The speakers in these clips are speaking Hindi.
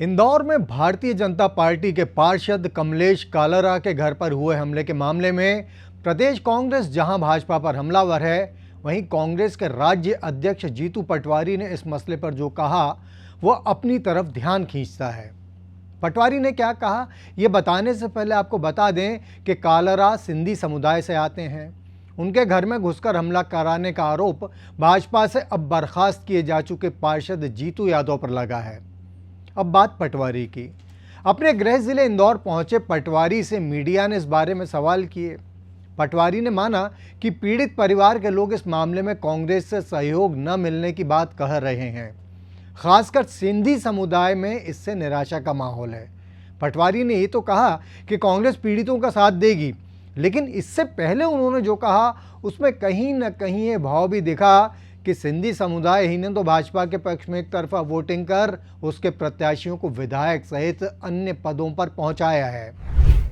इंदौर में भारतीय जनता पार्टी के पार्षद कमलेश कालरा के घर पर हुए हमले के मामले में प्रदेश कांग्रेस जहां भाजपा पर हमलावर है, वहीं कांग्रेस के राज्य अध्यक्ष जीतू पटवारी ने इस मसले पर जो कहा वो अपनी तरफ ध्यान खींचता है। पटवारी ने क्या कहा, ये बताने से पहले आपको बता दें कि कालरा सिंधी समुदाय से आते हैं। उनके घर में घुसकर हमला कराने का आरोप भाजपा से अब बर्खास्त किए जा चुके पार्षद जीतू यादव पर लगा है। अब बात पटवारी की। अपने गृह जिले इंदौर पहुंचे पटवारी से मीडिया ने इस बारे में सवाल किए। पटवारी ने माना कि पीड़ित परिवार के लोग इस मामले में कांग्रेस से सहयोग न मिलने की बात कह रहे हैं। खासकर सिंधी समुदाय में इससे निराशा का माहौल है। पटवारी ने ये तो कहा कि कांग्रेस पीड़ितों का साथ देगी, लेकिन इससे पहले उन्होंने जो कहा उसमें कहीं न कहीं ये भाव भी दिखा कि सिंधी समुदाय ही ने तो भाजपा के पक्ष में एक तरफा वोटिंग कर उसके प्रत्याशियों को विधायक सहित अन्य पदों पर पहुंचाया है।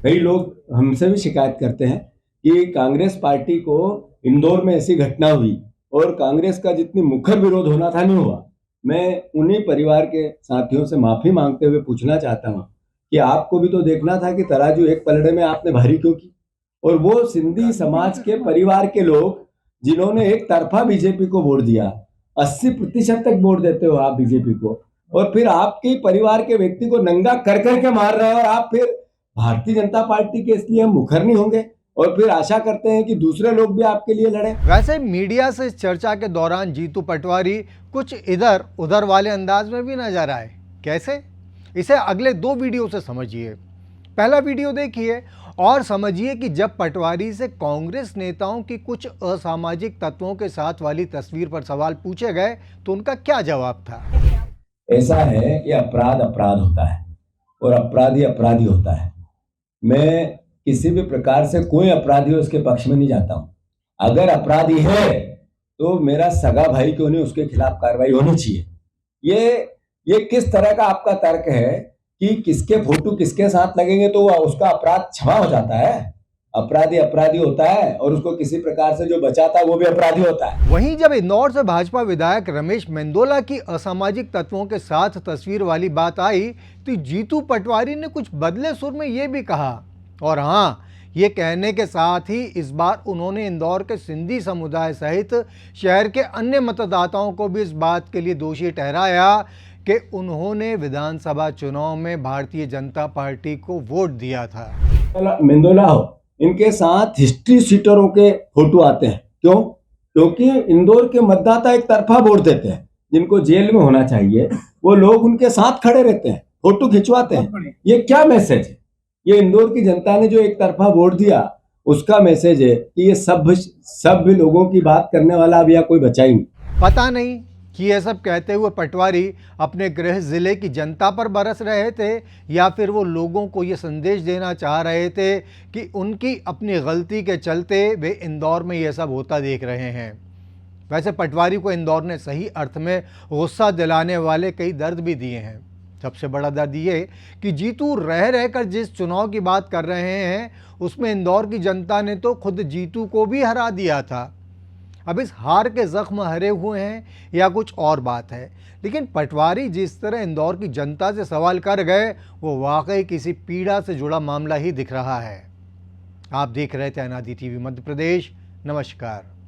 कई लोग हमसे भी शिकायत करते हैं कि कांग्रेस पार्टी को इंदौर में ऐसी घटना हुई और कांग्रेस का जितनी मुखर विरोध होना था नहीं हुआ। मैं उन्हीं परिवार के साथियों से माफी मांगते हुए पूछना चाहता हूं कि आपको भी तो देखना था कि तराजू एक पलड़े में आपने भारी क्यों की। और वो सिंधी समाज के परिवार के लोग जिन्होंने एक तरफा बीजेपी को वोट दिया, 80% तक वोट देते हो आप बीजेपी को, और फिर आपके परिवार के व्यक्ति को नंगा कर करके मार रहे हो और आप फिर भारतीय जनता पार्टी के इसलिए हम मुखर नहीं होंगे और फिर आशा करते हैं कि दूसरे लोग भी आपके लिए लड़े। वैसे मीडिया से इस चर्चा के दौरान जीतू पटवारी कुछ इधर उधर वाले अंदाज में भी नजर आए। कैसे, इसे अगले 2 वीडियो से समझिए। पहला वीडियो देखिए और समझिए कि जब पटवारी से कांग्रेस नेताओं की कुछ असामाजिक तत्वों के साथ वाली तस्वीर पर सवाल पूछे गए तो उनका क्या जवाब था। ऐसा है कि अपराध अपराध होता है और अपराधी अपराधी होता है। मैं किसी भी प्रकार से कोई अपराधी हो उसके पक्ष में नहीं जाता हूं। अगर अपराधी है तो मेरा सगा भाई क्यों नहीं, उसके खिलाफ कार्रवाई होनी चाहिए। ये किस तरह का आपका तर्क है कि किसके फोटो किसके साथ लगेंगे तो उसका अपराध क्षमा हो जाता है। अपराधी अपराधी होता है और उसको किसी प्रकार से जो बचाता है वो भी अपराधी होता है। वहीं जब इंदौर से भाजपा विधायक रमेश मेंदोला की असामाजिक तत्वों के साथ तस्वीर वाली बात आई तो जीतू पटवारी ने कुछ बदले सुर में ये भी कहा, और हाँ, ये कहने के साथ ही इस बार उन्होंने इंदौर के सिंधी समुदाय सहित शहर के अन्य मतदाताओं को भी इस बात के लिए दोषी ठहराया कि उन्होंने विधानसभा चुनाव में भारतीय जनता पार्टी को वोट दिया था। मेंदोला हो, इनके साथ हिस्ट्री सीटरों के फोटो आते हैं। क्यों? क्योंकि इंदौर के मतदाता एक तरफा वोट देते हैं। जिनको जेल में होना चाहिए वो लोग उनके साथ खड़े रहते हैं, फोटो खिंचवाते हैं। ये क्या मैसेज है? ये इंदौर की जनता ने जो एक तरफा वोट दिया उसका मैसेज है कि ये सब लोगों की बात करने वाला अब या कोई बचा ही नहीं। पता नहीं कि यह सब कहते हुए पटवारी अपने गृह जिले की जनता पर बरस रहे थे या फिर वो लोगों को ये संदेश देना चाह रहे थे कि उनकी अपनी गलती के चलते वे इंदौर में ये सब होता देख रहे हैं। वैसे पटवारी को इंदौर ने सही अर्थ में गुस्सा दिलाने वाले कई दर्द भी दिए हैं। सबसे बड़ा दर्द ये कि जीतू रह रहकर जिस चुनाव की बात कर रहे हैं उसमें इंदौर की जनता ने तो खुद जीतू को भी हरा दिया था। अब इस हार के जख्म हरे हुए हैं या कुछ और बात है, लेकिन पटवारी जिस तरह इंदौर की जनता से सवाल कर गए वो वाकई किसी पीड़ा से जुड़ा मामला ही दिख रहा है। आप देख रहे थे अनादि टीवी मध्य प्रदेश। नमस्कार।